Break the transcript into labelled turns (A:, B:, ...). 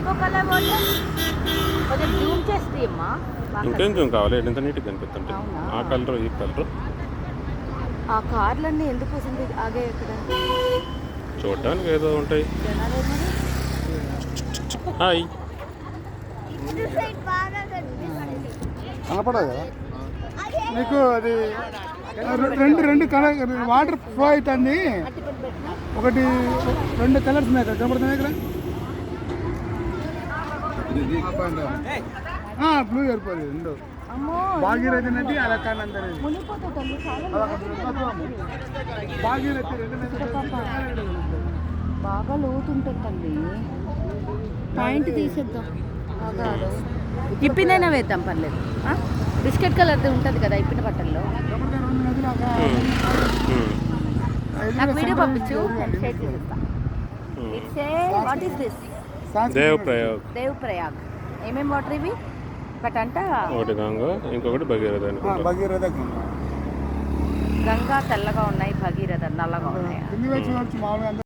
A: Rainbow colour water కొంచెం Zoom చేస్తే అమ్మా
B: ఇంకేం జూమ్ కావాలి ఎంత నీట్గా కనిపిస్తుంటే ఆ కలర్ ఈ కలర్.
A: ఆ కార్లన్నీ ఎందుకు వస్తుంది ఆగే ఇక్కడ
B: చూడడానికి ఏదో ఉంటాయి.
A: జనాలు మరి
B: హాయ్
C: కనపడదు కదా నీకు అది రెండు కలర్ వాటర్ ఫ్లో అవుతుంది. ఒకటి 2 కలర్స్ ఉన్నాయి కదా కనపడుతున్నాయి ఇక్కడ. బ్లూ సరిపోదు 2 భాగీరథి నది అలకానంద నది. భాగీరథి 2 నది
A: బాగా లోతుంటుంది తల్లి. పాయింట్ తీసేద్దాం ఇప్పినైనా వేద్దాం పర్లేదు. బిస్కెట్ కలర్ది ఉంటుంది కదా ఇప్పిన బట్టల్లో. నాకు వీడియో పంపించు షేర్ చేసేస్తా. What is this? Dev Prayag. ఏమేమి వాటర్ ఇవి? ఒకటి అంట
B: ఒకటి గంగా ఇంకొకటి భగీరథ.
A: గంగా తెల్లగా ఉన్నాయి, భగీరథ నల్లగా ఉన్నాయి.